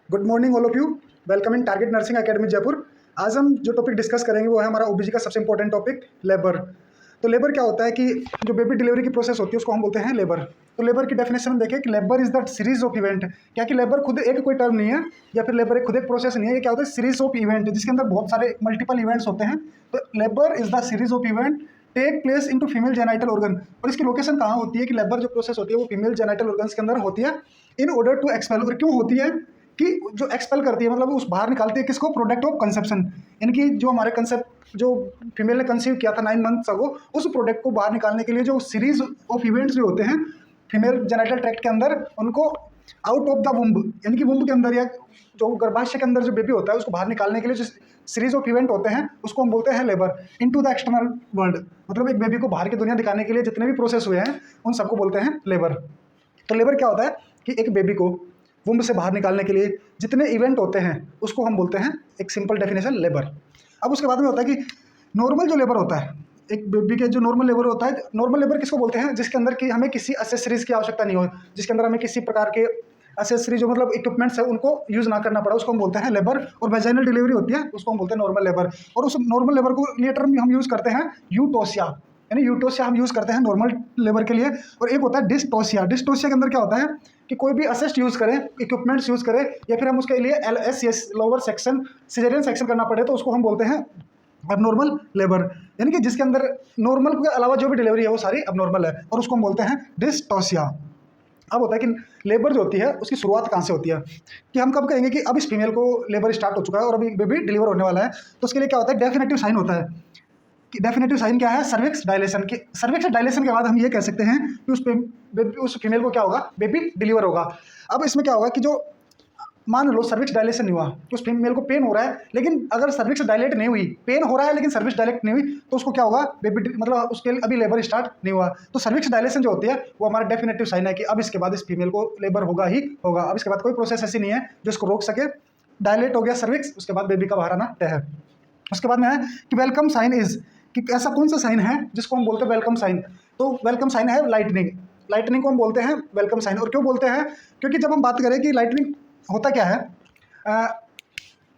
Good morning all of you. Welcome in target nursing academy Jaipur. आज हम जो topic discuss करेंगे वो है हमारा ओबीजी का सबसे इंपॉर्टेंट टॉपिक लेबर। तो लेबर क्या होता है कि जो बेबी डिलीवरी की प्रोसेस होती है उसको हम बोलते हैं लेबर। तो लेबर की डेफिनेशन में देखें कि labour is the series of event. क्या कि लेबर खुद एक कोई टर्म नहीं है या फिर लेबर खुद एक प्रोसेस नहीं है, ये क्या होता है सीरीज ऑफ इवेंट जिसके अंदर बहुत सारे मल्टीपल इवेंट्स होते हैं। तो labour is the series of event take place into female genital organ. और इसकी लोकेशन कहाँ होती है कि लेबर जो प्रोसेस होती है वो फीमेल जेनाइटल ऑर्गन्स के अंदर होती है इन ऑर्डर टू एक्सपेल। और क्यों होती है कि जो एक्सपेल करती है मतलब उस बाहर निकालती है किसको, प्रोडक्ट ऑफ कंसेप्शन। यानी कि जो हमारे कंसेप्ट जो फीमेल ने कंसीव किया था 9 मंथ्स अगो, उस प्रोडक्ट को बाहर निकालने के लिए जो सीरीज ऑफ इवेंट्स जो होते हैं फीमेल जेनिटल ट्रैक्ट के अंदर, उनको आउट ऑफ द वुम्ब यानी कि वुम्ब के अंदर या जो गर्भाशय के अंदर जो बेबी होता है उसको बाहर निकालने के लिए जो सीरीज ऑफ इवेंट होते हैं उसको हम बोलते हैं labour. Into the external world, मतलब एक बेबी को बाहर की दुनिया दिखाने के लिए जितने भी प्रोसेस हुए हैं उन सबको बोलते हैं लेबर। तो लेबर क्या होता है कि एक बेबी को वुम्ब से बाहर निकालने के लिए जितने इवेंट होते हैं उसको हम बोलते हैं, एक सिंपल डेफिनेशन, लेबर। अब उसके बाद में होता है कि नॉर्मल जो लेबर होता है एक बेबी के, जो नॉर्मल लेबर होता है, नॉर्मल लेबर किसको बोलते हैं जिसके अंदर कि हमें किसी एसेसरीज की आवश्यकता नहीं हो, जिसके अंदर हमें किसी प्रकार के एसेसरी जो मतलब इक्विपमेंट्स है उनको यूज़ ना करना पड़ा, उसको हम बोलते हैं लेबर। और वेजाइनल डिलीवरी होती है उसको हम बोलते हैं नॉर्मल लेबर। और उस नॉर्मल लेबर को ये टर्म हम यूज़ करते हैं यूटोसिया, यानी यूटोसिया हम यूज़ करते हैं नॉर्मल लेबर के लिए। और एक होता है डिस्टोसिया। डिस्टोसिया के अंदर क्या होता है कि कोई भी असिस्ट यूज़ करें, इक्विपमेंट्स यूज़ करें या फिर हम उसके लिए LS lower section caesarean section करना पड़े तो उसको हम बोलते हैं अबनॉर्मल लेबर। यानी कि जिसके अंदर नॉर्मल के अलावा जो भी डिलीवरी है वो सारी अबनॉर्मल है और उसको हम बोलते हैं डिस्टोसिया। अब होता है कि लेबर जो होती है उसकी शुरुआत कहाँ से होती है, कि हम कब कहेंगे कि अब इस फीमेल को लेबर स्टार्ट हो चुका है और अभी बेबी डिलीवर होने वाला है। तो उसके लिए क्या होता है, डेफिनेटिव साइन होता है। कि डेफिनेटिव साइन क्या है, सर्विक्स डायलेशन। की सर्विक्स डायलेशन के बाद हम ये कह सकते हैं कि उस फीमेल को क्या होगा, बेबी डिलीवर होगा। अब इसमें क्या होगा कि जो मान लो सर्विक्स डायलेशन नहीं हुआ, उस फीमेल को पेन हो रहा है, लेकिन अगर सर्विक्स डायलेट नहीं हुई, पेन हो रहा है लेकिन सर्विक्स डायलेट नहीं हुई, तो उसको क्या होगा, बेबी मतलब उसके लिए अभी लेबर स्टार्ट नहीं हुआ। तो सर्विक्स डायलेशन जो होती है वो हमारा डेफिनेटिव साइन है कि अब इसके बाद इस फीमेल को लेबर होगा ही होगा। अब इसके बाद कोई प्रोसेस ऐसी नहीं है जो इसको रोक सके। डायलेट हो गया सर्विक्स, उसके बाद बेबी का बाहर आना तय है। उसके बाद में है कि वेलकम साइन इज, कि ऐसा कौन सा साइन है जिसको हम बोलते हैं वेलकम साइन। तो वेलकम साइन है लाइटनिंग। लाइटनिंग को हम बोलते हैं वेलकम साइन। और क्यों बोलते हैं, क्योंकि जब हम बात करें कि लाइटनिंग होता क्या है,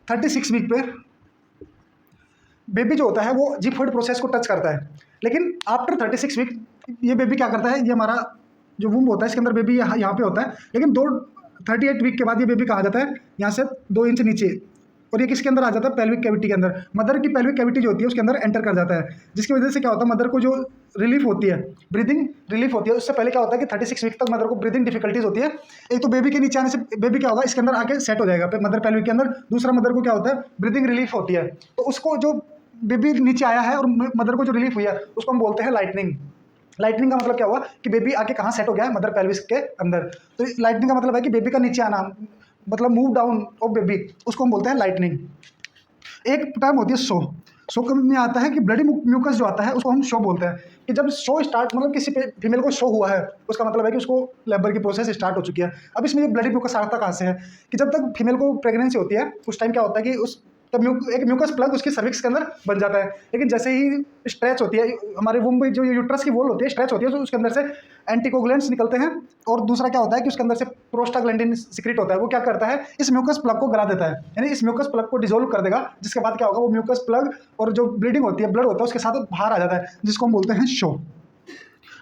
36 वीक पे बेबी जो होता है वो जिपॉइड प्रोसेस को टच करता है, लेकिन आफ्टर 36 वीक ये बेबी क्या करता है, ये हमारा जो वूम्ब होता है इसके अंदर बेबी यहाँ पे होता है, लेकिन 38 वीक के बाद ये बेबी कहाँ आ जाता है, यहाँ से 2 इंच नीचे, और ये किसके अंदर आ जाता है, पेल्विक कैविटी के अंदर। मदर की पेल्विक कैविटी जो होती है उसके अंदर एंटर कर जाता है, जिसकी वजह से क्या होता है, मदर को जो रिलीफ होती है, ब्रीदिंग रिलीफ होती है। उससे पहले क्या होता है कि 36 वीक तक मदर को ब्रीदिंग डिफिकल्टीज होती है। एक तो बेबी के नीचे आने से बेबी क्या होगा, इसके अंदर आके सेट हो जाएगा मदर पेल्विक के अंदर। दूसरा, मदर को क्या होता है, ब्रीदिंग रिलीफ होती है। तो उसको जो बेबी नीचे आया है और मदर को जो रिलीफ हुई है उसको हम बोलते हैं लाइटनिंग। लाइटनिंग का मतलब क्या हुआ कि बेबी आके कहाँ सेट हो गया है, मदर पेल्विस के अंदर। तो लाइटनिंग का मतलब है कि बेबी का नीचे आना, मतलब मूव डाउन ऑफ बेबी, उसको हम बोलते हैं लाइटनिंग। एक टर्म होती है शो। शो में आता है कि ब्लडी म्यूकस जो आता है उसको हम शो बोलते हैं। कि जब शो स्टार्ट, मतलब किसी फीमेल को शो हुआ है, उसका मतलब है कि उसको लेबर की प्रोसेस स्टार्ट हो चुकी है। अब इसमें ये ब्लडी म्यूकस आता कहाँ से है, कि जब तक फीमेल को प्रेगनेंसी होती है उस टाइम क्या होता है कि उस तब एक म्यूकस प्लग उसकी सर्विक्स के अंदर बन जाता है। लेकिन जैसे ही स्ट्रेच होती है, हमारे वुम्ब जो यूट्रस की वॉल होती है स्ट्रेच होती है, तो उसके अंदर से एंटीकोगुलेंट्स निकलते हैं। और दूसरा क्या होता है कि उसके अंदर से प्रोस्टाग्लैंडिन सिक्रेट होता है। वो क्या करता है, इस म्यूकस प्लग को गला देता है, यानी इस म्यूकस प्लग को डिसॉल्व कर देगा। जिसके बाद क्या होगा, वो म्यूकस प्लग और जो ब्लीडिंग होती है, ब्लड होता है, उसके साथ बाहर आ जाता है, जिसको हम बोलते हैं शो।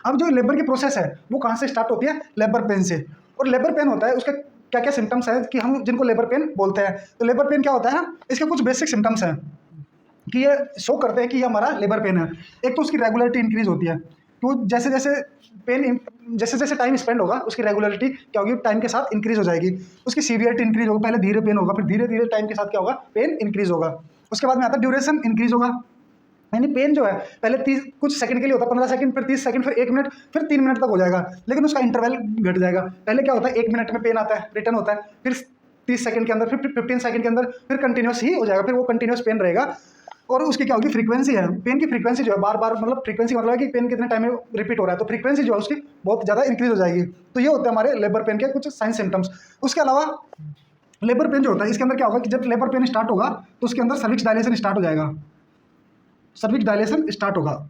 अब जो लेबर की प्रोसेस है वो कहाँ से स्टार्ट होती है, लेबर पेन से। और लेबर पेन होता है, उसके क्या क्या सिम्टम्स हैं कि हम जिनको लेबर पेन बोलते हैं। तो लेबर पेन क्या होता है, इसके कुछ बेसिक सिम्टम्स हैं कि ये शो करते हैं कि ये हमारा लेबर पेन है। एक तो उसकी रेगुलरिटी इंक्रीज होती है, तो जैसे जैसे टाइम स्पेंड होगा उसकी रेगुलरिटी क्या होगी, टाइम के साथ इंक्रीज हो जाएगी। उसकी सीवियरिटी इंक्रीज होगा, पहले धीरे पेन होगा, फिर धीरे धीरे टाइम के साथ क्या होगा, पेन इंक्रीज होगा। उसके बाद में आता है ड्यूरेशन इंक्रीज होगा, यानी पेन जो है पहले 30 कुछ सेकंड के लिए होता है, 15 सेकंड, फिर 30 सेकंड, फिर 1 मिनट, फिर 3 मिनट तक हो जाएगा। लेकिन उसका इंटरवल घट जाएगा। पहले क्या होता है, 1 मिनट में पेन आता है, रिटर्न होता है, फिर 30 सेकंड के अंदर, फिर 15 सेकंड के अंदर, फिर कंटिन्यूस ही हो जाएगा, फिर वो कंटिन्यूस पेन रहेगा। और उसकी क्या होगी, फ्रीक्वेंसी है, पेन की फ्रीक्वेंसी जो है बार बार, मतलब फ्रीक्वेंसी मतलब है कि पेन कितने टाइम में रिपीट हो रहा है, तो फ्रीक्वेंसी जो है उसकी बहुत ज़्यादा इंक्रीज हो जाएगी। तो ये होते हैं हमारे लेबर पेन के कुछ साइन सिम्टम्स। उसके अलावा लेबर पेन जो होता है इसके अंदर क्या होगा कि जब लेबर पेन स्टार्ट होगा तो उसके अंदर सर्विक्स डायलेशन स्टार्ट हो जाएगा, सर्विक्स डायलेशन स्टार्ट होगा।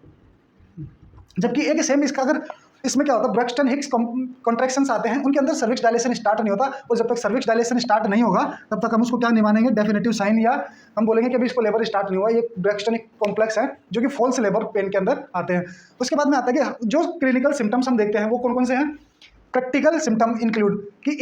जबकि एक सेम इसका अगर इसमें क्या होता है, ब्रक्सटन हिक्स कॉन्ट्रैक्शंस आते हैं, उनके अंदर सर्विक्स डायलेशन स्टार्ट नहीं होता, और जब तक सर्विक्स डायलेशन स्टार्ट नहीं होगा तब तक हम उसको क्या नहीं मानेंगे, डेफिनेटिव साइन, या हम बोलेंगे कि अभी इसको लेबर स्टार्ट नहीं हुआ। ये ब्रक्सटन एक कॉम्प्लेक्स है जो कि फॉल्स लेबर पेन के अंदर आते हैं। उसके बाद में आता है कि जो क्लिनिकल सिम्टम्स हम देखते हैं वो कौन कौन से हैं। प्रैक्टिकल सिम्टम इंक्लूड कि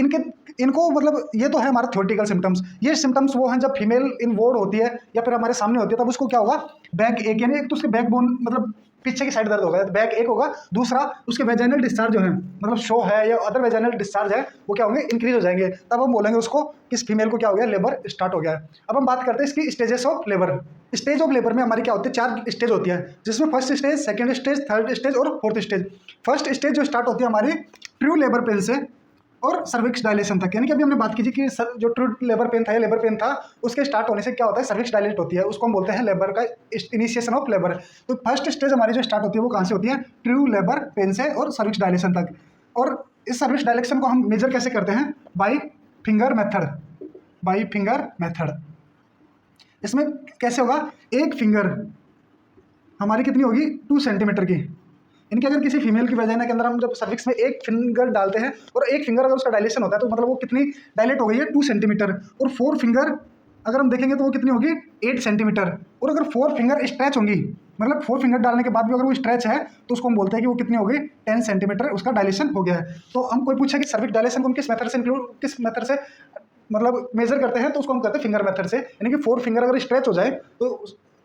इनको मतलब ये तो है हमारा थ्योरेटिकल सिम्टम्स, ये सिम्टम्स वो हैं जब फीमेल इन्वॉल्व होती है या फिर हमारे सामने होती है, तब उसको क्या होगा, बैक एक, यानी एक तो उसके बैक बोन मतलब पीछे की साइड दर्द होगा, बैक एक होगा। दूसरा उसके वेजाइनल डिस्चार्ज जो है, मतलब शो है या अदर वेजाइनल डिस्चार्ज है, वो क्या होंगे, इंक्रीज हो जाएंगे। तब हम बोलेंगे उसको कि इस फीमेल को क्या हो गया, लेबर स्टार्ट हो गया है। अब हम बात करते हैं इसकी stages of labour. Stage of labour में हमारी क्या होती है, 4 स्टेज होती है, जिसमें first stage, second stage, third stage और फोर्थ स्टेज। फर्स्ट स्टेज जो स्टार्ट होती है हमारी ट्रू लेबर पेन से और सर्विक्स डायलेशन तक, यानी कि अभी हमने बात की थी कि जो ट्रू लेबर पेन था या लेबर पेन था, उसके स्टार्ट होने से क्या होता है, सर्विक्स डायलेट होती है, उसको हम बोलते हैं लेबर का इनिशिएशन ऑफ लेबर। तो फर्स्ट स्टेज हमारी जो स्टार्ट होती है वो कहाँ से होती है, ट्रू लेबर पेन से और सर्विक्स डायलेशन तक। और इस सर्विक्स डायलेशन को हम मेजर कैसे करते हैं, by finger method, by finger method. इसमें कैसे होगा, एक फिंगर हमारी कितनी होगी, 2 सेंटीमीटर की। इनके अगर किसी फीमेल की वजाइना के अंदर हम जब सर्विक्स में एक फिंगर डालते हैं और एक फिंगर अगर उसका डायलेशन होता है तो मतलब वो कितनी डायलेट हो गई है, 2 सेंटीमीटर। और 4 फिंगर अगर हम देखेंगे तो वो कितनी होगी, 8 सेंटीमीटर। और अगर 4 फिंगर स्ट्रेच होंगी, मतलब 4 फिंगर डालने के बाद भी अगर वो स्ट्रेच है तो उसको हम बोलते हैं कि वो कितनी हो गई, 10 सेंटीमीटर उसका डायलेशन हो गया है। तो हम कोई पूछे कि सर्विक्स डायलेशन को हम किस मेथड से इंक्लूड, किस मेथड से मतलब मेजर करते हैं, तो उसको हम कहते हैं फिंगर मेथड से, यानी कि 4 फिंगर अगर स्ट्रेच हो जाए तो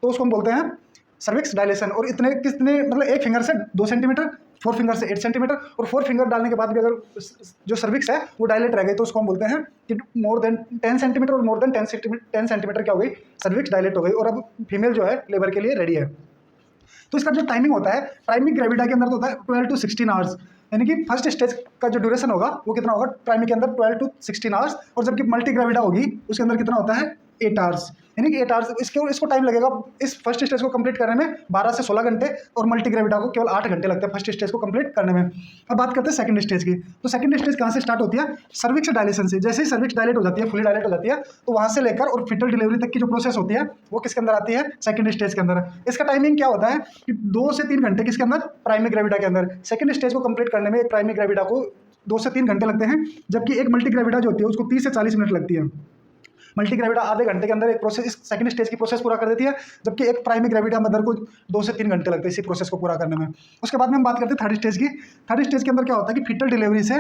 उसको हम बोलते हैं सर्विक्स डायलेशन। और इतने कितने मतलब एक फिंगर से 2 सेंटीमीटर, 4 फिंगर से 8 सेंटीमीटर, और 4 फिंगर डालने के बाद भी अगर जो सर्विक्स है वो डायलेट रह गई तो उसको हम बोलते हैं कि मोर देन 10 सेंटीमीटर और मोर देन 10 सेंटीमीटर क्या हो गई, सर्विक्स डायलेट हो गई, और अब फीमेल जो है लेबर के लिए रेडी है। तो इसका जो टाइमिंग होता है, प्राइमिक ग्रेविडा के अंदर तो होता है 12 to 16 आवर्स, यानी कि फर्स्ट स्टेज का जो ड्यूरेशन होगा वो कितना होगा, प्राइमिक के अंदर 12 to 16 आवर्स, और जबकि मल्टी ग्रेविडा होगी उसके अंदर कितना होता है, 8 आवर्स, यानी कि 8 आवर्स। इसको टाइम लगेगा इस फर्स्ट स्टेज को कंप्लीट करने में 12 से 16 घंटे, और मल्टी ग्रेविडा को केवल 8 घंटे लगते हैं फर्स्ट स्टेज को कंप्लीट करने में। अब बात करते हैं सेकंड स्टेज की। तो सेकंड स्टेज कहाँ से स्टार्ट होती है, सर्विक्स डायलेशन से। जैसे ही सर्विक्स डायलेट हो जाती है, फुली डायलेट हो जाती है, तो वहाँ से लेकर और फिटल डिलीवरी तक की जो प्रोसेस होती है वो किसके अंदर आती है, सेकंड स्टेज के अंदर। इसका टाइमिंग क्या होता है कि 2 से 3 घंटे किसके अंदर, प्राइमरी ग्रेविडा के अंदर। सेकंड स्टेज को कंप्लीट करने में एक प्राइमरी ग्रेविडा को 2 से 3 घंटे लगते हैं, जबकि एक मल्टी ग्रेविडा जो होती है उसको 30 से 40 मिनट लगती है। मल्टी ग्रेविडा आधे घंटे के अंदर एक प्रोसेस, इस सेकंड स्टेज की प्रोसेस पूरा कर देती है, जबकि एक प्राइमरी ग्रेविडा मदर को 2 से 3 घंटे लगते हैं इसी प्रोसेस को पूरा करने में। उसके बाद में हम बात करते हैं थर्ड स्टेज की। थर्ड स्टेज के अंदर क्या होता है कि फीटल डिलीवरी से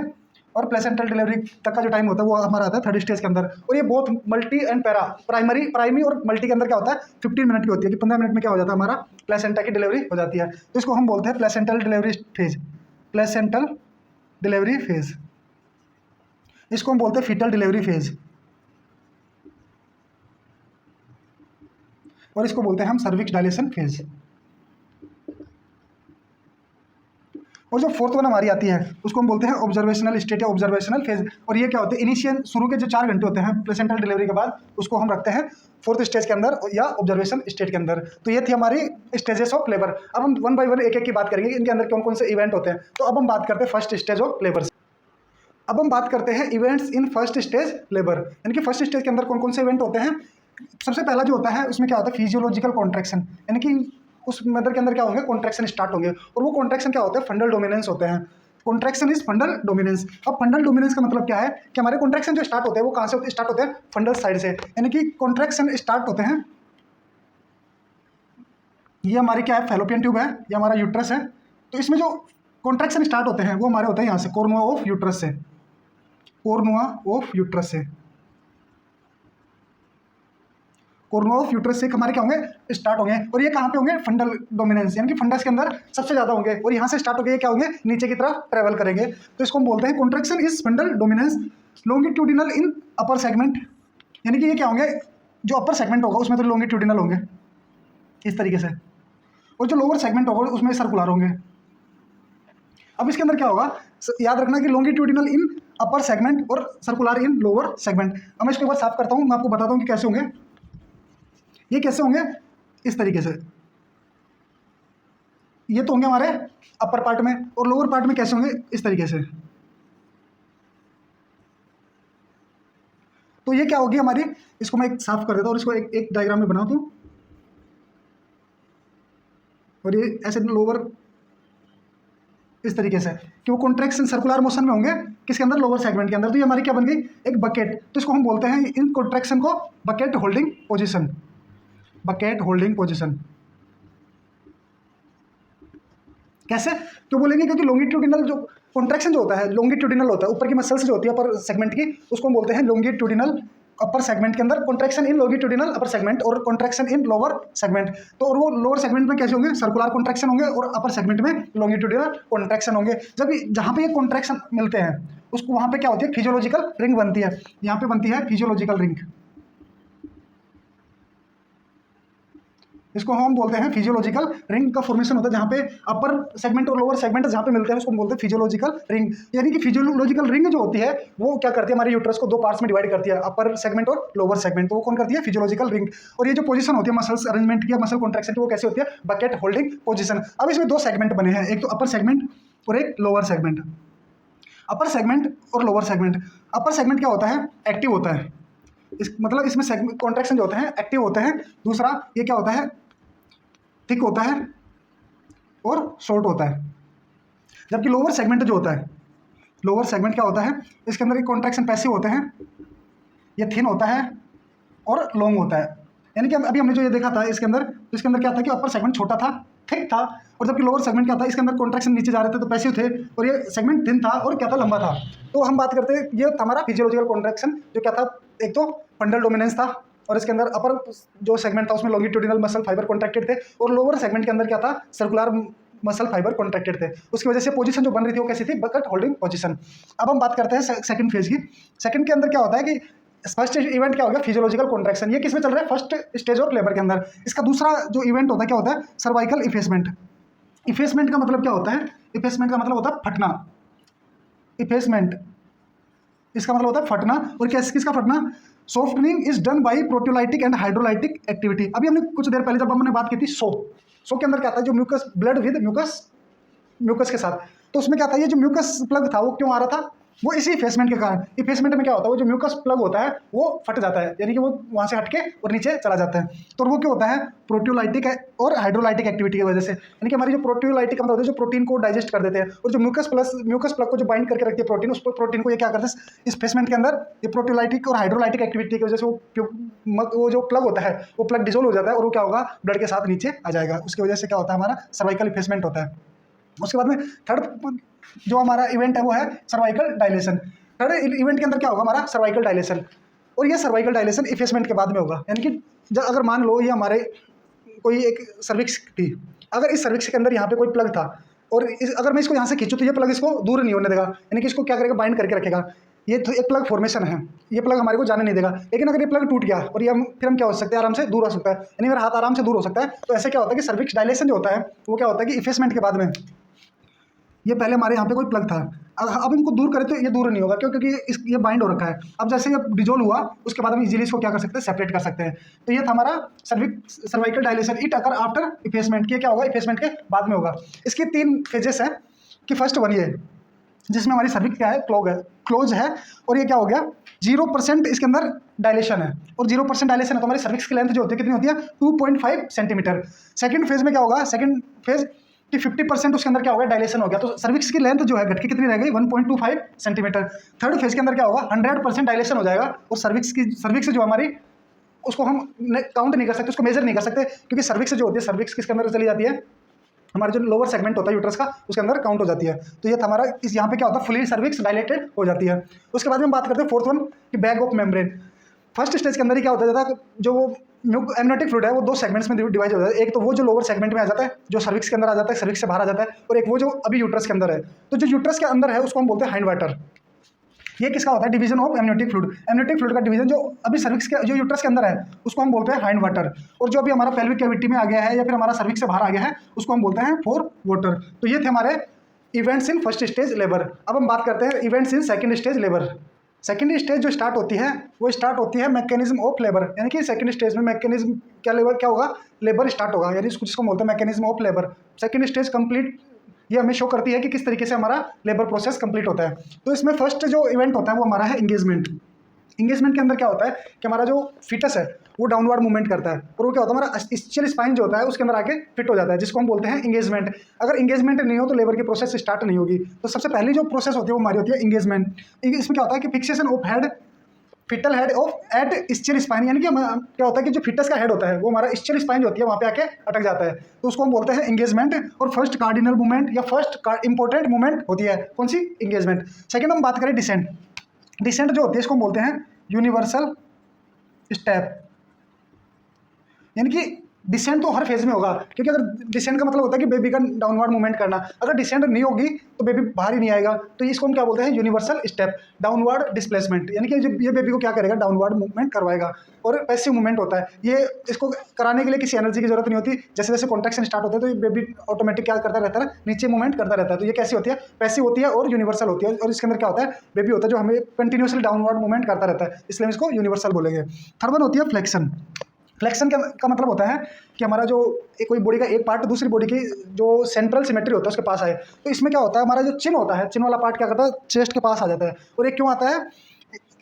और प्लेसेंटल डिलीवरी तक का जो टाइम होता है वो हमारा आता है थर्ड स्टेज के अंदर। और ये बहुत मल्टी एंड पैरा, प्राइमरी और मल्टी के अंदर क्या होता है, 15 मिनट की होती है, कि 15 मिनट में क्या हो जाता है, हमारा प्लेसेंटा की डिलीवरी हो जाती है। तो इसको हम बोलते हैं placental delivery phase, placental delivery phase. इसको हम बोलते हैं फीटल डिलीवरी फेज, और इसको बोलते हैं हम सर्विक्स डायलेशन फेज। और जो फोर्थ वन हमारी आती है उसको हम बोलते हैं ऑब्जर्वेशनल स्टेट या ऑब्जर्वेशनल फेज। और ये क्या होते हैं, इनिशियल शुरू के जो 4 घंटे होते हैं प्लेसेंटल डिलीवरी के बाद, उसको हम रखते हैं फोर्थ स्टेज के अंदर या ऑब्जर्वेशन स्टेट के अंदर। तो ये थी हमारी स्टेजेस ऑफ लेबर। अब हम वन बाय वन एक एक की बात करेंगे, इनके अंदर कौन कौन से इवेंट होते हैं। तो अब हम बात करते हैं फर्स्ट स्टेज ऑफ लेबर। अब हम बात करते हैं events in first stage labour, यानी कि फर्स्ट स्टेज के अंदर कौन कौन से इवेंट होते हैं। सबसे पहला जो होता है उसमें क्या होता है, फिजियोलॉजिकल कॉन्ट्रैक्शन, यानी कि उस मदर के अंदर क्या होंगे, कॉन्ट्रैक्शन स्टार्ट होंगे। और वो कॉन्ट्रैक्शन क्या होता है, फंडल डोमिनेंस होते हैं। Contraction is फंडल dominance. अब फंडल डोमिनेंस का मतलब क्या है कि हमारे कॉन्ट्रैक्शन जो स्टार्ट होते हैं वो कहाँ से स्टार्ट होते हैं, फंडल साइड से, यानी कि कॉन्ट्रैक्शन स्टार्ट होते हैं। ये हमारी क्या है, फैलोपियन ट्यूब है, ये हमारा यूट्रस है। तो इसमें जो कॉन्ट्रैक्शन स्टार्ट होते हैं वो हमारे होते हैं यहाँ से, कोर्नुआ ऑफ यूट्रस से, कोर्नुआ ऑफ यूट्रस से। कोर्नुआ ऑफ यूट्रस से हमारे क्या होंगे, स्टार्ट होंगे। और ये कहाँ पे होंगे, फंडल डोमिनेंस, यानी कि फंडस के अंदर सबसे ज़्यादा होंगे। और यहाँ से स्टार्ट होंगे, क्या होंगे, नीचे की तरफ ट्रेवल करेंगे। तो इसको हम बोलते हैं contraction is फंडल dominance longitudinal in upper segment, यानी कि ये क्या होंगे, जो अपर सेगमेंट होगा उसमें तो लॉन्गिट्यूडिनल होंगे इस तरीके से, और जो लोअर सेगमेंट होगा उसमें सर्कुलर होंगे। अब इसके अंदर क्या होगा, याद रखना कि लॉन्गिट्यूडिनल इन अपर सेगमेंट और सर्कुलर इन लोअर सेगमेंट। अब मैं इसको एक बार साफ करता हूँ, मैं आपको बताता हूँ कि कैसे होंगे। ये कैसे होंगे, इस तरीके से। ये तो होंगे हमारे अपर पार्ट में, और लोअर पार्ट में कैसे होंगे, इस तरीके से। तो ये क्या होगी हमारी, इसको मैं एक साफ कर देता हूँ और इसको एक डायग्राम में बना दूँ। और ये ऐसे लोअर इस तरीके से कि वो कॉन्ट्रैक्शन सर्कुलर मोशन में होंगे किसके अंदर, लोअर सेगमेंट के अंदर। तो ये हमारी क्या बन गई, एक बकेट। तो इसको हम बोलते हैं इन कॉन्ट्रैक्शन को bucket holding position, bucket holding position. कैसे, क्यों बोलेंगे, क्योंकि लॉन्गिट्यूडिनल जो कॉन्ट्रैक्शन जो होता है लॉन्गिट्यूडिनल होता है, ऊपर की मसल्स जो होती है अपर सेगमेंट की, उसको हम बोलते हैं लॉन्गिट्यूडिनल अपर सेगमेंट के अंदर कॉन्ट्रैक्शन इन लॉन्गिट्यूडिनल अपर सेगमेंट और कॉन्ट्रैक्शन इन लोअर सेगमेंट। तो और वो लोअर सेगमेंट में कैसे होंगे, सर्कुलर कॉन्ट्रैक्शन होंगे और अपर सेगमेंट में लॉन्गिट्यूडिनल कॉन्ट्रैक्शन होंगे। जब जहाँ पे ये कॉन्ट्रैक्शन मिलते हैं उसको वहाँ पे क्या होती है, फिजियोलॉजिकल रिंग बनती है। यहाँ पे बनती है फिजियोलॉजिकल रिंग, इसको हम बोलते हैं फिजियोलॉजिकल रिंग का फॉर्मेशन होता है जहाँ पे अपर सेगमेंट और लोअर सेगमेंट जहाँ पे मिलते हैं उसको हम बोलते हैं फिजियोलॉजिकल रिंग। यानी कि फिजियोलॉजिकल रिंग जो होती है वो क्या करती है, हमारे यूट्रस को दो पार्ट्स में डिवाइड करती है, अपर सेगमेंट और लोअर सेगमेंट। तो वो कौन करती है, फिजियोलॉजिकल रिंग। और ये जो पोजीशन होती है मसल्स अरेंजमेंट की, मसल कॉन्ट्रैक्शन की, वो कैसे होती है, बकेट होल्डिंग पोजीशन। अब इसमें दो सेगमेंट बने हैं, एक तो अपर सेगमेंट और एक लोअर सेगमेंट। अपर सेगमेंट और लोअर सेगमेंट, अपर सेगमेंट क्या होता है, एक्टिव होता है, मतलब इसमें कॉन्ट्रैक्शन जो होते हैं एक्टिव होते हैं। दूसरा ये क्या होता है, थिक होता है और शॉर्ट होता है। जबकि लोअर सेगमेंट जो होता है, लोअर सेगमेंट क्या होता है, इसके अंदर एक कॉन्ट्रैक्शन पैसिव होते हैं, ये थिन होता है और लॉन्ग होता है। यानी कि अभी हमने जो ये देखा था इसके अंदर क्या था कि अपर सेगमेंट छोटा था, थिक था, और जबकि लोअर सेगमेंट क्या था, इसके अंदर कॉन्ट्रैक्शन नीचे जा रहे थे तो पैसिव थे, और ये सेगमेंट थिन था और क्या था, लंबा था। तो हम बात करते हैं ये हमारा फिजियोलॉजिकल कॉन्ट्रैक्शन जो क्या था, एक तो फंडल डोमिनेंस था और इसके अंदर अपर जो सेगमेंट था उसमें लॉन्गिट्यूडिनल मसल फाइबर कॉन्ट्रैक्टेड थे, और लोअर सेगमेंट के अंदर क्या था, सर्कुलर मसल फाइबर कॉन्ट्रैक्टेड थे। उसकी वजह से पोजीशन जो बन रही थी वो कैसी थी, बकेट होल्डिंग पोजीशन। अब हम बात करते हैं सेकंड फेज की। सेकंड के अंदर क्या होता है कि फर्स्ट इवेंट क्या हो गया, फिजियोलॉजिकल कॉन्ट्रैक्शन। ये किसमें चल रहा है, फर्स्ट स्टेज ऑफ लेबर के अंदर। इसका दूसरा जो इवेंट होता है क्या होता है, सर्वाइकल इफेसमेंट। इफेसमेंट का मतलब क्या होता है, इफेसमेंट का मतलब होता है फटना। इफेसमेंट इसका मतलब होता है फटना। और किसका फटना, softening is done by proteolytic and hydrolytic activity. अभी हमने कुछ देर पहले जब हमने बात की थी सो के अंदर क्या था, जो म्यूकस, ब्लड विद म्यूकस के साथ, तो उसमें क्या था, ये जो म्यूकस प्लग था वो क्यों आ रहा था, वो इसी इफेसमेंट के कारण। इफेसमेंट में क्या होता है, वो जो म्यूकस प्लग होता है वो फट जाता है, यानी कि वो वहाँ से हटके और नीचे चला जाता है। तो वो क्या होता है, प्रोटियोलाइटिक और हाइड्रोलाइटिक एक्टिविटी की वजह से। यानी कि हमारी जो प्रोटियोलाइटिक मतलब होता है जो प्रोटीन को डाइजेस्ट कर देते हैं, और जो म्यूकस प्लग को जो बाइंड करके रखती है प्रोटीन, उस प्रोटीन को ये क्या करते हैं, इस इफेसमेंट के अंदर ये प्रोटियोलाइटिक और हाइड्रोलाइटिक एक्टिविटी की वजह से वो जो प्लग होता है वो प्लग डिसोल्व हो जाता है और वो क्या होगा, ब्लड के साथ नीचे आ जाएगा। उसकी वजह से क्या होता है, हमारा सर्वाइकल इफेसमेंट होता है। उसके बाद में थर्ड जो हमारा इवेंट है वो है सर्वाइकल डायलेशन। थर्ड इवेंट के अंदर क्या होगा, हमारा सर्वाइकल डायलेशन। और ये सर्वाइकल डायलेशन इफेसमेंट के बाद में होगा। यानी कि अगर मान लो ये हमारे कोई एक सर्विक्स थी, अगर इस सर्विक्स के अंदर यहाँ पे कोई प्लग था और अगर मैं इसको यहाँ से खींचूँ तो ये प्लग इसको दूर नहीं होने देगा, यानी कि इसको क्या करेगा, बाइंड करके रखेगा। ये तो एक प्लग फॉर्मेशन है, ये प्लग हमारे को जाने नहीं देगा। लेकिन अगर ये प्लग टूट गया और ये फिर हम क्या हो सकते हैं, आराम से दूर हो सकता है, यानी मेरा हाथ आराम से दूर हो सकता है। तो ऐसे क्या होता है कि सर्विक्स डायलेशन जो होता है वो क्या होता है कि इफेसमेंट के बाद में, ये पहले हमारे यहाँ पे कोई प्लग था, अब इनको दूर करें तो ये दूर नहीं होगा, क्यों, क्योंकि ये बाइंड हो रखा है। अब जैसे ये डिजोल्व हुआ उसके बाद हम इजीली इसको क्या कर सकते हैं, सेपरेट कर सकते हैं। तो ये था हमारा cervical dilation. It occur after effacement, के क्या होगा, इफेसमेंट के बाद में होगा। इसके 3 फेजेस हैं कि फर्स्ट वन ये जिसमें हमारी सर्विक्स क्या है, क्लोज है, और ये क्या हो गया, 0% इसके अंदर डायलेशन है, और 0% डायलेशन है तो हमारी सर्विक्स की लेंथ जो होती है कितनी होती है, 2.5 सेंटीमीटर। सेकंड फेज में क्या होगा, सेकंड फेज कि 50% उसके अंदर क्या होगा, डायलेशन हो गया, तो सर्विक्स की लेंथ जो है घट के कितनी रह गई, 1.25 सेंटीमीटर। थर्ड फेज के अंदर क्या होगा, 100% डायलेशन हो जाएगा, और सर्विक्स जो हमारी उसको हम काउंट नहीं कर सकते, उसको मेजर नहीं कर सकते, क्योंकि सर्विक्स जो होती है सर्विक्स किसके अंदर चली जाती है, हमारा जो लोअर सेगमेंट होता है यूट्रस का उसके अंदर काउंट हो जाती है। तो ये हमारा इस यहाँ पे क्या होता है, फुली सर्विक्स डायलेटेड हो जाती है। उसके बाद में हम बात करते हैं फोर्थ वन कि bag of membrane. First stage के अंदर ही क्या होता था, जो एमनियोटिक फ्लूइड है वो 2 सेगमेंट्स में डिवाइड हो जाता है। एक तो वो जो लोअर सेगमेंट में आ जाता है, जो सर्विक्स के अंदर आ जाता है, सर्विक्स से बाहर आ जाता है, और एक वो जो अभी यूट्रस के अंदर है। तो जो यूट्रस के अंदर है उसको हम बोलते हैं हाइंड वाटर। ये किसका होता है, division of amniotic fluid. Amniotic fluid का डिवीजन जो अभी सर्विक्स के जो यूट्रस के अंदर है उसको हम बोलते हैं हाइंड वाटर, और जो अभी हमारा पेल्विक कैविटी में आ गया है या फिर हमारा सर्विक्स से बाहर आ गया है उसको हम बोलते हैं फोर वाटर। तो ये थे हमारे events in first stage labour. अब हम बात करते हैं events in second stage labour. Second stage जो स्टार्ट होती है वो स्टार्ट होती है मैकेनिज्म ऑफ लेबर, यानी कि सेकंड स्टेज में मैकेनिज्म क्या लेबर क्या होगा, लेबर स्टार्ट होगा, यानी जिसको बोलते हैं mechanism of labour. Second stage complete, ये हमें शो करती है कि किस तरीके से हमारा लेबर प्रोसेस कंप्लीट होता है। तो इसमें फर्स्ट जो इवेंट होता है वो हमारा है इंगेजमेंट। इंगेजमेंट के अंदर क्या होता है कि हमारा जो फिटस है वो डाउनवर्ड मूवमेंट करता है, और वो क्या होता है हमारा इस्चियल स्पाइन जो होता है उसके अंदर आके फिट हो जाता है, जिसको हम बोलते हैं इंगेजमेंट। अगर इंगेजमेंट नहीं हो तो लेबर की प्रोसेस स्टार्ट नहीं होगी। तो सबसे पहली जो प्रोसेस होती है वो हमारी होती है इंगेजमेंट। इसमें क्या होता है कि fixation of head, foetal head of at ischial spine, यानी कि क्या होता है कि जो फिटस का हेड होता है वो हमारा इस्चियल स्पाइन जो होती है वहाँ पे आके अटक जाता है, तो उसको हम बोलते हैं इंगेजमेंट। और फर्स्ट कार्डिनल मूवमेंट या फर्स्ट इंपॉर्टेंट मूवमेंट होती है कौन सी, इंगेजमेंट। सेकंड हम बात करें डिसेंट। डिसेंट जो होती है इसको हम बोलते हैं यूनिवर्सल स्टेप, यानी कि डिसेंट तो हर फेज में होगा, क्योंकि अगर डिसेंट का मतलब होता है कि बेबी का डाउनवर्ड मूवमेंट करना, अगर डिसेंट नहीं होगी तो बेबी बाहर ही नहीं आएगा, तो इसको हम क्या बोलते हैं यूनिवर्सल स्टेप, डाउनवर्ड डिस्प्लेसमेंट, यानी कि ये बेबी को क्या करेगा, डाउनवर्ड मूवमेंट करवाएगा। और पैसिव मूवमेंट होता है, ये इसको कराने के लिए किसी एनर्जी की जरूरत नहीं होती, जैसे जैसे कॉन्ट्रैक्शन स्टार्ट होता है तो ये बेबी ऑटोमेटिक क्या करता रहता है, नीचे मूवमेंट करता रहता है। तो ये कैसी होती है, पैसिव होती है और यूनिवर्सल होती है। और इसके अंदर क्या होता है, बेबी होता है जो हमें कंटिन्यूसली डाउनवर्ड मूवमेंट करता रहता है, इसलिए हम इसको यूनिवर्सल बोलेंगे। थर्ड वन होती है फ्लेक्शन। फ्लेक्शन का मतलब होता है कि हमारा जो कोई बॉडी का एक पार्ट दूसरी बॉडी की जो सेंट्रल सिमेट्री होता है उसके पास आए। तो इसमें क्या होता है, हमारा जो चिन होता है, चिन वाला पार्ट क्या करता है, चेस्ट के पास आ जाता है। और एक क्यों आता है,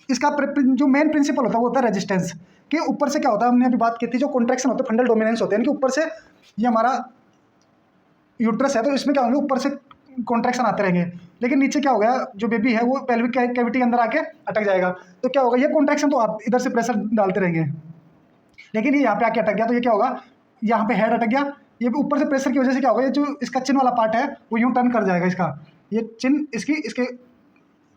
इसका जो मेन प्रिंसिपल होता है वो होता है रेजिस्टेंस, कि ऊपर से क्या होता है, हमने अभी बात की थी, जो कॉन्ट्रैक्शन होते हैं फंडल डोमिनेंस होते हैं, यानी कि ऊपर से ये हमारा यूट्रस है तो इसमें क्या होंगे, ऊपर से कॉन्ट्रैक्शन आते रहेंगे, लेकिन नीचे क्या हो गया, जो बेबी है वो पेल्विक कैविटी के अंदर आके अटक जाएगा। तो क्या होगा, ये कॉन्ट्रैक्शन तो आप इधर से प्रेशर डालते रहेंगे, लेकिन ये यहाँ पे आके अटक गया, तो ये क्या होगा, यहाँ पे हेड अटक गया, ये ऊपर से प्रेशर की वजह से क्या होगा, ये जो इसका चिन वाला पार्ट है वो यूं टर्न कर जाएगा, इसका ये चिन इसके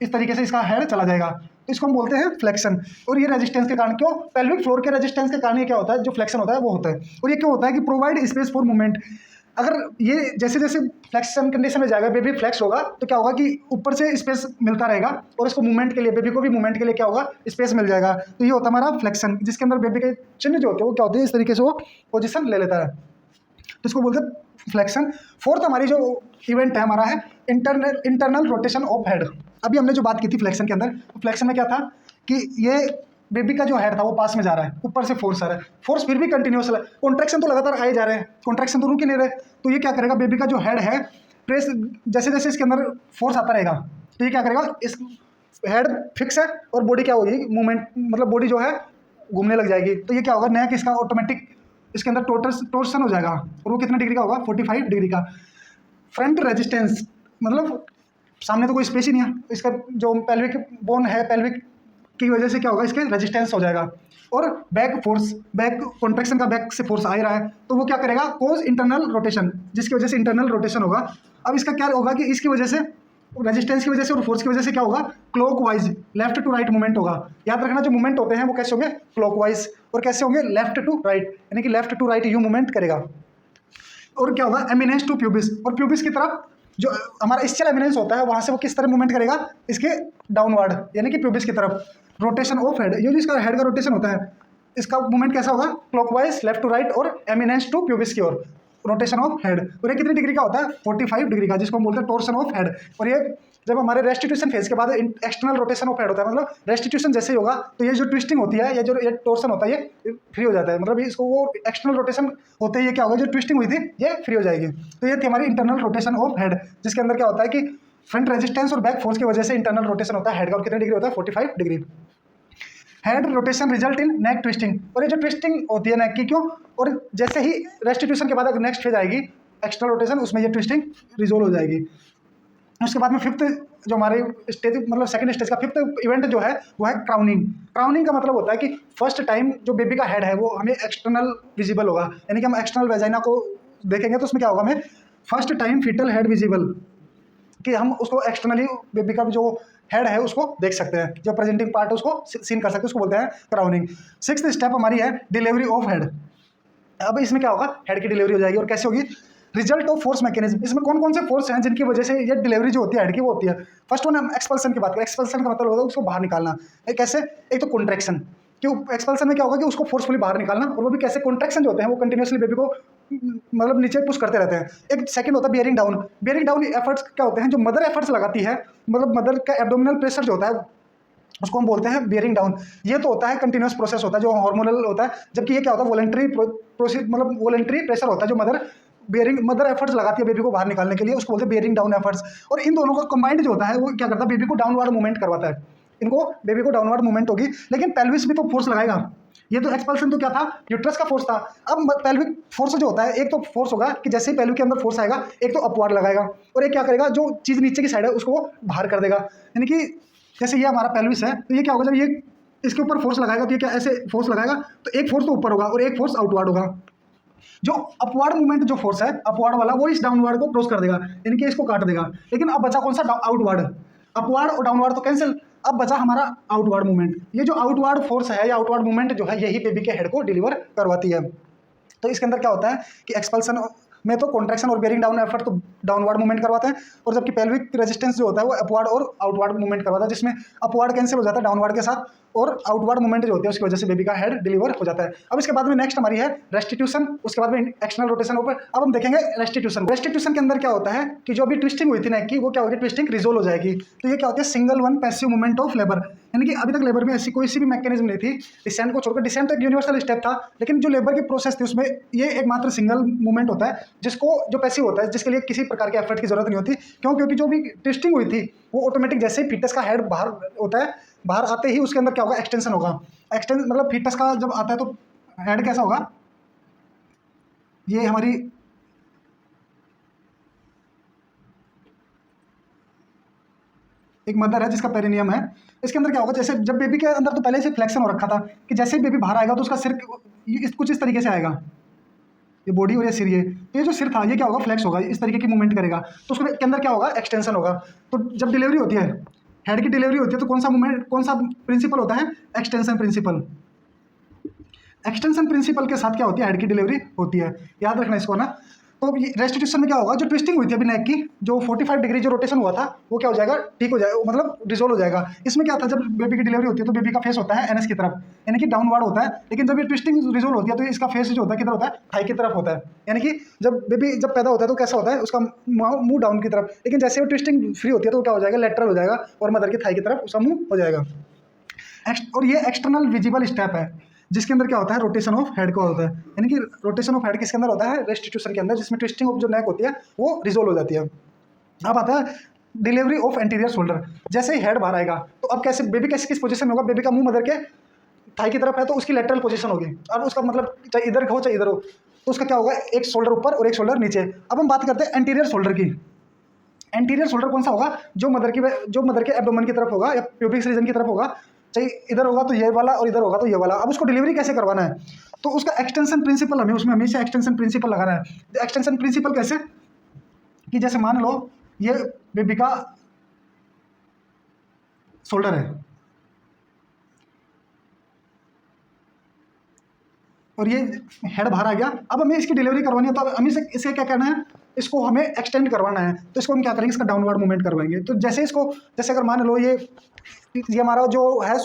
इस तरीके से इसका हेड चला जाएगा, तो इसको हम बोलते हैं फ्लेक्शन। और ये रेजिस्टेंस के कारण, क्यों, पेल्विक फ्लोर के रेजिस्टेंस के कारण ये क्या होता है, जो फ्लेक्शन होता है वो होता है। और ये क्यों होता है कि प्रोवाइड स्पेस फॉर मूवमेंट। अगर ये जैसे जैसे फ्लेक्शन कंडीशन में जाएगा, बेबी फ्लेक्स होगा, तो क्या होगा कि ऊपर से स्पेस मिलता रहेगा और इसको मूवमेंट के लिए, बेबी को भी मूवमेंट के लिए क्या होगा, स्पेस मिल जाएगा। तो ये होता है हमारा फ्लेक्शन, जिसके अंदर बेबी के चिन्ह जो होते हैं वो क्या होते हैं, इस तरीके से वो पोजिशन ले लेता है, तो इसको बोलते हैं फ्लेक्शन। फोर्थ हमारी जो इवेंट है हमारा है इंटरनल रोटेशन ऑफ हेड। अभी हमने जो बात की थी फ्लेक्शन के अंदर, तो फ्लेक्शन में क्या था कि ये बेबी का जो हेड था वो पास में जा रहा है, ऊपर से फोर्स आ रहा है, फोर्स फिर भी कंटिन्यूस है, कॉन्ट्रैक्शन तो लगातार आए जा रहे हैं, कॉन्ट्रैक्शन तो रुक ही नहीं रहे। तो ये क्या करेगा, बेबी का जो हेड है, प्रेस जैसे जैसे इसके अंदर फोर्स आता रहेगा, तो ये क्या करेगा, इस हेड फिक्स है और बॉडी क्या होगी, मूवमेंट, मतलब बॉडी जो है घूमने लग जाएगी। तो ये क्या होगा, नया किसका ऑटोमेटिक इसके अंदर टोर्सन हो जाएगा, और वो कितने डिग्री का होगा, 45 डिग्री का। फ्रंट रेजिस्टेंस मतलब सामने तो कोई स्पेस ही नहीं है, इसका जो पेल्विक बोन है, पेल्विक की वजह से क्या होगा, इसके रेजिस्टेंस हो जाएगा। और बैक फोर्स, बैक कॉन्ट्रैक्शन का बैक से फोर्स आ ही रहा है, तो वो क्या करेगा, कोज इंटरनल रोटेशन, जिसकी वजह से इंटरनल रोटेशन होगा। अब इसका क्या होगा कि इसकी वजह से, रेजिस्टेंस की वजह से और फोर्स की वजह से क्या होगा, clockwise left to right movement होगा। याद रखना, जो मूवमेंट होते हैं वो कैसे होंगे, क्लॉकवाइज, और कैसे होंगे, लेफ्ट टू राइट, यानी कि left to right you movement करेगा। और क्या होगा, एमिनेंस टू प्यूबिस, और प्यूबिस की तरफ जो हमारा इस्चियल एमिनेंस होता है वहाँ से वो किस तरह मूवमेंट करेगा, इसके डाउनवर्ड, यानी कि प्यूबिस की तरफ। रोटेशन ऑफ हेड, ये जो इसका हेड का रोटेशन होता है, इसका मूवमेंट कैसा होगा, क्लॉकवाइज लेफ्ट टू राइट और एमिनेंस टू प्यूबिस की ओर, रोटेशन ऑफ हेड। और ये कितनी डिग्री का होता है, 45 डिग्री का, जिसको हम बोलते हैं टोर्सन ऑफ हेड। और ये जब हमारे रेस्टिट्यूशन फेज के बाद एक्सटर्नल रोटेशन ऑफ हेड होता है, मतलब रेस्टिट्यूशन जैसे ही होगा तो ये जो ट्विस्टिंग होती है, ये टोर्सन होता है, ये फ्री हो जाता है, मतलब इसको वो एक्सटर्नल रोटेशन होते ही ये क्या होगा, जो ट्विस्टिंग हुई थी ये फ्री हो जाएगी। तो ये थी हमारी इंटरनल रोटेशन ऑफ हेड, जिसके अंदर क्या होता है कि फ्रंट रेजिस्टेंस और बैक फोर्स की वजह से इंटरनल रोटेशन होता है हेड का, और कितने डिग्री होता है, 45 degree. Head rotation result in neck twisting, और ये जो ट्विस्टिंग होती है नेक की, क्यों, और जैसे ही रेस्टिट्यूशन के बाद अगर नेक्स्ट फेज आएगी एक्सटर्नल रोटेशन, उसमें ये ट्विस्टिंग रिजोल्व हो जाएगी। उसके बाद में फिफ्थ जो हमारे स्टेज, मतलब सेकंड स्टेज का फिफ्थ इवेंट जो है वो है क्राउनिंग। क्राउनिंग का मतलब होता है कि फर्स्ट टाइम जो बेबी का हेड है वो हमें एक्सटर्नल विजिबल होगा, यानी कि हम एक्सटर्नल वेजाइना को देखेंगे तो उसमें क्या होगा, हमें first time foetal head visible, कि हम उसको एक्सटर्नली बेबी का जो हेड है उसको देख सकते हैं, जो प्रेजेंटिंग पार्ट है उसको सीन कर सकते हैं, उसको बोलते हैं क्राउनिंग। सिक्स्थ स्टेप हमारी है डिलीवरी ऑफ हेड। अब इसमें क्या होगा, हेड की डिलीवरी हो जाएगी, और कैसे होगी, रिजल्ट ऑफ फोर्स मैकेनिज्म। इसमें कौन कौन से फोर्स हैं जिनकी वजह से ये डिलीवरी जो होती है हेड की वो होती है। फर्स्ट वन हम एक्सपल्सन की बात करें, एक्सपल्सन का मतलब होता है उसको बाहर निकालना। कैसे, एक तो कॉन्ट्रैक्शन, क्यों, एक्सपल्सन में क्या होगा कि उसको फोर्सफुली बाहर निकालना, और वो भी कैसे, कॉन्ट्रैक्शन जो होते हैं वो कंटिन्यूसली बेबी को मतलब नीचे पुश करते रहते हैं। एक सेकंड होता है bearing down. Bearing down efforts क्या होते हैं, जो मदर एफर्ट्स लगाती है, मतलब मदर का एब्डोमिनल प्रेशर जो होता है उसको हम बोलते हैं बियरिंग डाउन। ये तो होता है कंटिन्यूस प्रोसेस होता है जो हार्मोनल होता है, जबकि ये क्या होता है वॉलंटरी प्रोसेस, मतलब वॉलंटरी प्रेशर होता है जो मदर एफर्ट्स लगाती है बेबी को बाहर निकालने के लिए, उसको बोलते हैं बियरिंग डाउन एफर्ट्स। और इन दोनों का कंबाइंड जो होता है वो क्या करता है, बेबी को डाउनवर्ड मूवमेंट करवाता है। इनको बेबी को डाउनवर्ड मूवमेंट होगी, लेकिन पेल्विस भी तो फोर्स लगाएगा। ये तो एक्सपल्सन तो क्या था, यूट्रस का फोर्स था। अब पेल्विक फोर्स जो होता है, एक तो फोर्स होगा कि जैसे ही पेल्विक के अंदर फोर्स आएगा, एक तो अपवार्ड लगाएगा, और एक क्या करेगा, जो चीज़ नीचे की साइड है उसको बाहर कर देगा। यानी कि जैसे ये हमारा पेल्विस है, तो ये क्या होगा, जब ये इसके ऊपर फोर्स लगाएगा तो ये क्या ऐसे फोर्स लगाएगा, तो एक फोर्स तो ऊपर होगा और एक फोर्स आउटवर्ड होगा। जो अपवर्ड मूवमेंट जो फोर्स है अपवर्ड वाला, वो इस डाउनवर्ड को क्रॉस कर देगा, यानी कि इसको काट देगा। लेकिन अब बचा कौन सा, आउटवर्ड। अपवर्ड और डाउनवर्ड तो कैंसिल, अब बचा हमारा आउटवर्ड मूवमेंट। ये जो आउटवर्ड फोर्स है या आउटवर्ड मूवमेंट जो है, यही बेबी के हेड को डिलीवर करवाती है। तो इसके अंदर क्या होता है कि एक्सपल्सन में तो कॉन्ट्रैक्शन और बेरिंग डाउन एफर्ट तो डाउनवर्ड मूवमेंट करवाते हैं, और जबकि पेल्विक रेजिस्टेंस जो होता है वो अपवर्ड और आउटवर्ड मूवमेंट करवाता है, जिसमें अपवर्ड कैंसिल हो जाता है डाउनवर्ड के साथ, और आउटवर्ड मूवमेंट जो होती है उसकी वजह से बेबी का हेड डिलीवर हो जाता है। अब इसके बाद में नेक्स्ट हमारी है रेस्टिट्यूशन, उसके बाद में एक्सटर्नल रोटेशन ऊपर। अब हम देखेंगे रेस्टिट्यूशन। रेस्टिट्यूशन के अंदर क्या होता है कि जो अभी ट्विस्टिंग हुई थी नेक की, वो क्या होगी, ट्विस्टिंग रिजोल्व हो जाएगी। तो ये क्या होती है, single one passive movement of labour, यानी कि अभी तक लेबर में ऐसी कोई सी भी मैकेनिज्म नहीं थी, डिसेंट को छोड़कर। डिसेंट तो एक यूनिवर्सल स्टेप था, लेकिन जो लेबर की प्रोसेस थी उसमें ये एकमात्र सिंगल मूवमेंट होता है, जिसको जो पैसिव होता है, जिसके लिए किसी प्रकार के एफर्ट की जरूरत नहीं होती। क्यों, क्योंकि जो भी ट्विस्टिंग हुई थी वो ऑटोमेटिक, जैसे ही फीटस का हेड बाहर होता है, बाहर आते ही उसके अंदर क्या होगा, एक्सटेंशन होगा। एक्सटेंशन मतलब फीटस का जब आता है तो हेड कैसा होगा, ये हमारी एक मदर है जिसका पेरिनियम है, इसके अंदर क्या होगा, जैसे जब बेबी के अंदर तो पहले से फ्लेक्शन हो रखा था कि जैसे ही बेबी बाहर आएगा तो उसका सिर कुछ इस तरीके से आएगा, ये बॉडी और ये सिर, ये जो सिर था ये क्या होगा, फ्लेक्स होगा, इस तरीके की मूवमेंट करेगा, तो उसके अंदर क्या होगा, एक्सटेंशन होगा। तो जब डिलीवरी होती है, हेड की डिलीवरी होती है, तो कौन सा मूवमेंट, कौन सा प्रिंसिपल होता है, एक्सटेंशन प्रिंसिपल। एक्सटेंशन प्रिंसिपल के साथ क्या होती है, हेड की डिलीवरी होती है, याद रखना इसको ना। तो रेस्टिट्यूशन में क्या होगा, जो ट्विस्टिंग हुई थी अभी नेक की, जो 45 डिग्री जो रोटेशन हुआ था, वो क्या हो जाएगा, ठीक हो जाएगा, मतलब रिजोल्व हो जाएगा। इसमें क्या था, जब बेबी की डिलीवरी होती है तो बेबी का फेस होता है एनएस की तरफ, यानी कि डाउनवर्ड होता है, लेकिन जब ये ट्विस्टिंग रिजोल्व होती है तो इसका फेस जो होता है किधर होता है, थाई की तरफ होता है। यानी कि जब बेबी जब पैदा होता है तो कैसा होता है, उसका मुंह डाउन की तरफ, लेकिन जैसे वो ट्विस्टिंग फ्री होती है तो वो क्या हो जाएगा, लेटरल हो जाएगा, और मदर की थाई की तरफ उसका मुंह हो जाएगा। और ये एक्सटर्नल विजिबल स्टेप है, जिसके अंदर क्या होता है, रोटेशन ऑफ हेड का होता है, यानी कि रोटेशन ऑफ हेड किसके अंदर होता है, रेस्टिट्यूशन के अंदर, जिसमें ट्विस्टिंग ऑफ जो नेक होती है वो रिजोल्व हो जाती है। अब आता है डिलीवरी ऑफ एंटीरियर शोल्डर। जैसे ही हेड बाहर आएगा तो अब कैसे बेबी कैसे किस पोजीशन में होगा, बेबी का मुंह मदर के थाई की तरफ है तो उसकी लेटरल पोजीशन होगी। अब उसका मतलब चाहे इधर हो चाहे इधर हो, तो उसका क्या होगा, एक शोल्डर ऊपर और एक शोल्डर नीचे। अब हम बात करते हैं एंटीरियर शोल्डर की। एंटीरियर शोल्डर कौन सा होगा, जो मदर के एब्डोमेन की तरफ होगा या प्यूबिक रीजन की तरफ होगा, चाहे इधर होगा तो ये वाला और इधर होगा तो ये वाला। अब उसको डिलीवरी कैसे करवाना है, तो उसका एक्सटेंशन प्रिंसिपल हमें उसमें हमेशा एक्सटेंशन प्रिंसिपल लगाना है। एक्सटेंशन प्रिंसिपल कैसे, कि जैसे मान लो ये बेबी का शोल्डर है और ये हेड बाहर आ गया, अब हमें इसकी डिलीवरी करवानी है, तो अब हमें इसे क्या करना है, इसको हमें एक्सटेंड करवाना है। तो इसको हम क्या करेंगे, इसका डाउनवर्ड मूवमेंट करवाएंगे। तो जैसे इसको, जैसे अगर मान लो ये हमारा जो है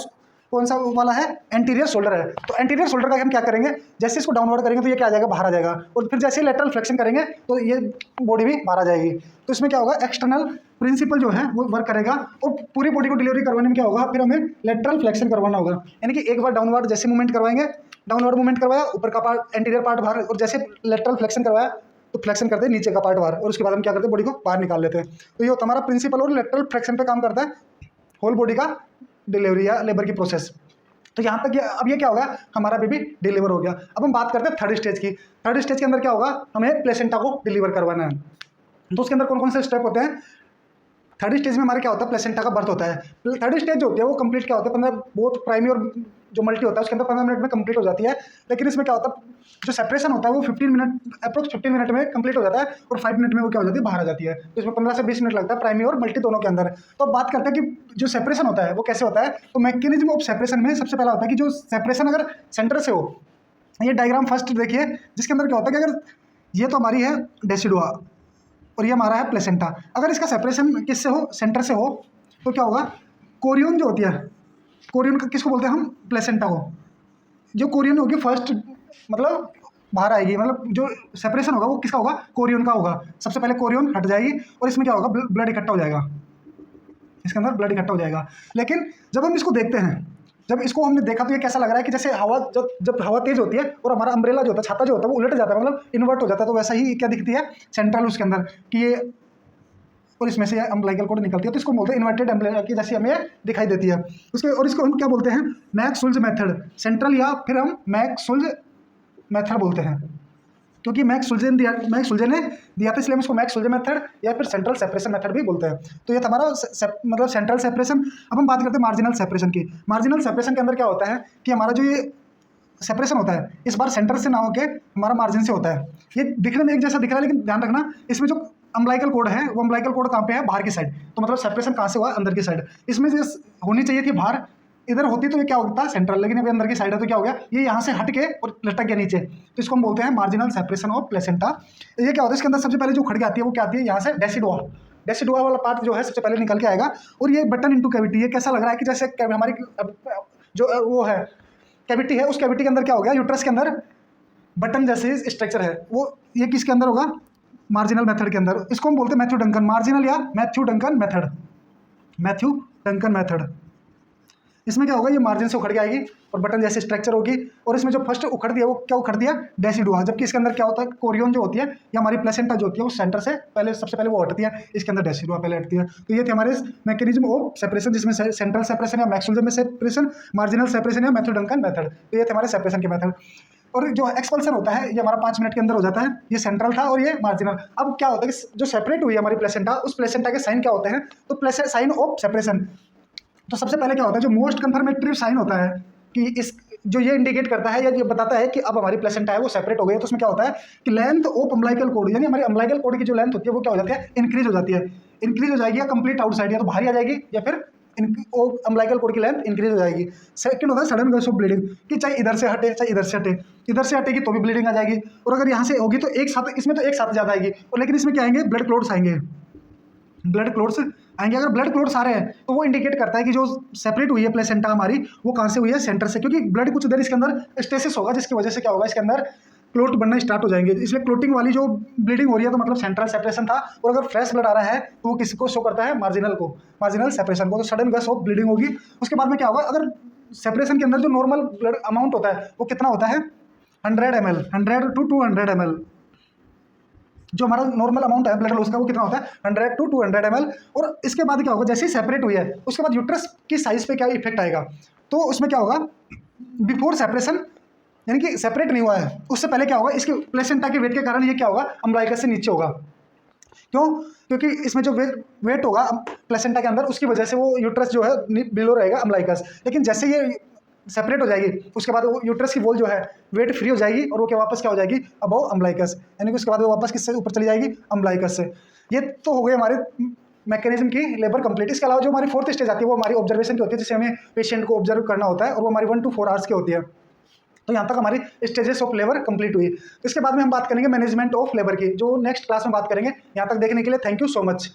कौन सा वाला है, एंटीरियर शोल्डर है, तो एंटीरियर शोल्डर का हम क्या करेंगे, जैसे इसको डाउनवर्ड करेंगे तो ये क्या आ जाएगा, बाहर आ जाएगा, और फिर जैसे लेटरल फ्लेक्शन करेंगे तो ये बॉडी भी बाहर आ जाएगी। तो इसमें क्या होगा, एक्सटर्नल प्रिंसिपल जो है वो वर्क करेगा, और पूरी बॉडी को डिलीवरी करवाने में क्या होगा, फिर हमें लेटरल फ्लेक्शन करवाना होगा। यानी कि एक बार डाउनवर्ड जैसे मूवमेंट करवाएंगे, डाउनवर्ड मूवमेंट करवाया, ऊपर का पार्ट एंटीरियर पार्ट बाहर, और जैसे लेटरल फ्लेक्शन करवाया तो फ्लेक्शन करते हैं नीचे का पार्ट बाहर, और उसके बाद हम क्या करते हैं, बॉडी को बाहर निकाल लेते हैं। तो ये होता है हमारा प्रिंसिपल, और लेटरल फ्लेक्शन पे काम करता है होल बॉडी का डिलीवरी या लेबर की प्रोसेस। तो यहाँ तक अब ये क्या होगा, हमारा बेबी डिलीवर हो गया। अब हम बात करते हैं थर्ड स्टेज की। थर्ड स्टेज के अंदर क्या होगा, हमें प्लेसेंटा को डिलीवर करवाना है। तो उसके अंदर कौन कौन से स्टेप होते हैं, थर्ड स्टेज में हमारा क्या होता है, प्लेसेंटा का बर्थ होता है। थर्ड स्टेज जो होती है वो कंप्लीट क्या होता है, 15 बहुत प्राइमरी और जो मल्टी होता है उसके अंदर 15 मिनट में कंप्लीट हो जाती है। लेकिन इसमें क्या होता है, जो सेपरेशन होता है वो 15 मिनट, अप्रोक्स 15 मिनट में कंप्लीट हो जाता है, और 5 मिनट में वो क्या हो जाती है, बाहर आ जाती है। तो इसमें 15 से 20 मिनट लगता है प्राइमरी और मल्टी दोनों के अंदर। तो अब बात करते हैं कि जो सेपरेशन होता है वो कैसे होता है। तो मैकेनिज्म ऑफ सेपरेशन में सबसे पहला होता है कि जो सेपरेशन अगर सेंटर से हो, ये डायग्राम फर्स्ट देखिए, जिसके अंदर क्या होता है कि अगर ये तो हमारी है डेसिडुआ और ये हमारा है प्लेसेंटा, अगर इसका सेपरेशन किससे हो, सेंटर से हो, तो क्या होगा, कोरियन जो होती है, कोरियन किसको बोलते हैं हम, प्लेसेंटा को। जो कोरियन होगी फर्स्ट मतलब बाहर आएगी, मतलब जो सेपरेशन होगा वो किसका होगा, कोरियन का होगा। सबसे पहले कोरियन हट जाएगी और इसमें क्या होगा, ब्लड इकट्ठा हो जाएगा, इसके अंदर ब्लड इकट्ठा हो जाएगा। लेकिन जब हम इसको देखते हैं, जब इसको हमने देखा तो ये कैसा लग रहा है कि जैसे हवा जब हवा तेज होती है और हमारा अम्ब्रेला जो होता है, छाता जो होता है वो उलट जाता है, मतलब इन्वर्ट हो जाता है। तो वैसा ही क्या दिखती है सेंट्रल उसके अंदर, कि ये और इसमें से अम्बिलिकल कॉर्ड निकलती है, तो इसको बोलते हैं इन्वर्टेड अम्बिलिकल की जैसी हमें दिखाई देती है उसके। और इसको हम क्या बोलते हैं, मैक्सवेल्स मेथड सेंट्रल, या फिर हम मैक्सवेल्स मेथड बोलते हैं, क्योंकि मैक्सवेल्स ने दिया था, इसलिए हम इसको मैक्सवेल्स मेथड या फिर सेंट्रल सेपरेशन मेथड भी बोलते हैं। तो ये हमारा मतलब सेंट्रल सेपरेशन। अब हम बात करते हैं मार्जिनल सेपरेशन की। मार्जिनल सेपरेशन के अंदर क्या होता है कि हमारा जो ये सेपरेशन होता है इस बार सेंटर से ना होके हमारा मार्जिन से होता है। ये दिखने में एक जैसा दिख रहा है, लेकिन ध्यान रखना इसमें जो अम्बिलिकल कॉर्ड है वो अम्बिलिकल कॉर्ड कहाँ पे है, बाहर की साइड। तो मतलब सेपरेशन कहाँ से हुआ, अंदर की साइड। इसमें जो होनी चाहिए थी बाहर, इधर होती तो ये क्या होता है सेंट्रल, लेकिन अभी अंदर की साइड है तो क्या हो गया, ये यहाँ से हट के और लटक गया नीचे। तो इसको हम बोलते हैं मार्जिनल सेपरेशन ऑफ प्लेसेंटा। ये क्या होता है, इसके अंदर सबसे पहले जो उखड़ के आती है वो क्या आती है, यहाँ से डेसिडुआ। डेसिडुआ वाला पार्ट जो है सबसे पहले निकल के आएगा। और ये बटन इनटू कैविटी, ये कैसा लग रहा है कि जैसे हमारी जो वो है कैविटी है, उस कैविटी के अंदर क्या हो गया, यूट्रस के अंदर बटन जैसे स्ट्रक्चर है वो, ये किसके अंदर होगा, मार्जिनल मेथड के अंदर। इसको हम बोलते हैं मैथ्यू डंकन मार्जिनल या Matthew Duncan method. Matthew Duncan method, इसमें क्या होगा, ये मार्जिन से उखड़ के आएगी और बटन जैसे स्ट्रक्चर होगी। और इसमें जो फर्स्ट उखड़ती है वो क्या उखड़ती है, डेसिडुआ। जबकि इसके अंदर क्या होता है, कोरियन जो होती है या हमारी प्लेसेंटा जो होती है वो सेंटर से पहले सबसे पहले वो हटती है, इसके अंदर डेसिडुआ पहले हटती है। तो ये थे हमारे मैकेनिज्म ऑफ सेपरेशन, जिसमें सेंट्रल सेपरेशन या मैक्सवेल्स में सेपरेशन, मार्जिनल सेपरेशन या मैथ्यू डंकन मेथड। तो ये थे हमारे सेपरेशन के मेथड। और जो एक्सपल्सन होता है ये हमारा 5 मिनट के अंदर हो जाता है। ये सेंट्रल था और ये मार्जिनल। अब क्या होता है कि जो सेपरेट हुई है हमारी प्लेसेंटा, उस प्लेसेंटा के साइन क्या होते हैं, तो साइन ऑफ सेपरेशन। तो सबसे पहले क्या होता है, जो मोस्ट कंफर्मेटरी साइन होता है कि इस जो ये इंडिकेट करता है या ये बताता है कि अब हमारी प्लेसेंटा है वो सेपरेट हो गई है, तो उसमें क्या होता है कि लेंथ ऑफ अम्बिलिकल कॉर्ड, यानी हमारी अम्बिलिकल कॉर्ड की जो लेंथ होती है वो क्या हो जाती है, इंक्रीज हो जाती है। इंक्रीज हो जाएगी या कंप्लीट आउटसाइड, या तो बाहर आ जाएगी या फिर अम्बिलिकल कॉर्ड की लेंथ इंक्रीज हो जाएगी। सेकंड होता है सडन गश ऑफ ब्लीडिंग, कि चाहे इधर से हटे चाहे इधर से हटे, इधर से हटेगी तो भी ब्लीडिंग आ जाएगी, और अगर यहाँ से होगी तो एक साथ, इसमें तो एक साथ ज़्यादा आएगी। और लेकिन इसमें क्या आएंगे, ब्लड क्लोट्स आएंगे, ब्लड क्लोट्स आएंगे। अगर ब्लड क्लोट्स आ रहे हैं तो वो इंडिकेट करता है कि जो सेपरेट हुई है प्लेसेंटा हमारी वो कहाँ से हुई है, सेंटर से, क्योंकि ब्लड कुछ देर इसके अंदर स्टेसिस होगा, जिसकी वजह से क्या होगा, इसके अंदर क्लोट बनना स्टार्ट हो जाएंगे। इसलिए क्लोटिंग वाली जो ब्लीडिंग हो रही है तो मतलब सेंट्रल सेपरेशन था। और अगर फ्रेश ब्लड आ रहा है तो वो किसको शो करता है, मार्जिनल को, मार्जिनल सेपरेशन को। तो सडन गश ऑफ ब्लीडिंग होगी। उसके बाद में क्या होगा, अगर सेपरेशन के अंदर जो नॉर्मल ब्लड अमाउंट होता है वो कितना होता है, 100 ml, 100 to 200 ml। जो हमारा नॉर्मल अमाउंट है ब्लड लॉस का वो कितना होता है, 100 to 200 ml। और इसके बाद क्या होगा, जैसे ही सेपरेट हुई है उसके बाद यूट्रस की साइज पे क्या इफेक्ट आएगा, तो उसमें क्या होगा, बिफोर सेपरेशन, यानी कि सेपरेट नहीं हुआ है उससे पहले क्या होगा, इसके प्लेसेंटा के वेट के कारण ये क्या होगा, अम्बिलिकस से नीचे होगा। क्यों, क्योंकि इसमें जो वेट होगा प्लेसेंटा के अंदर, उसकी वजह से वो यूट्रस जो है बिलो रहेगा अम्बिलिकस। लेकिन जैसे ये सेपरेट हो जाएगी उसके बाद वो यूट्रस की वॉल जो है वेट फ्री हो जाएगी और वो क्या वापस क्या हो जाएगी, अबव अम्बिलिकस, यानी कि उसके बाद वो वापस किससे ऊपर चली जाएगी, अम्बिलिकस से। ये तो हो गई हमारे मैकेनिज्म की लेबर कंप्लीट। इसके अलावा जो हमारी फोर्थ स्टेज आती है वो हमारी ऑब्जर्वेशन की होती है, जिससे हमें पेशेंट को ऑब्जर्व करना होता है, और वो हमारी 1 to 4 आवर्स की होती है। तो यहाँ तक हमारी स्टेजेस ऑफ लेबर कंप्लीट हुई। इसके बाद में हम बात करेंगे मैनेजमेंट ऑफ लेबर की, जो नेक्स्ट क्लास में बात करेंगे। यहाँ तक देखने के लिए थैंक यू सो मच।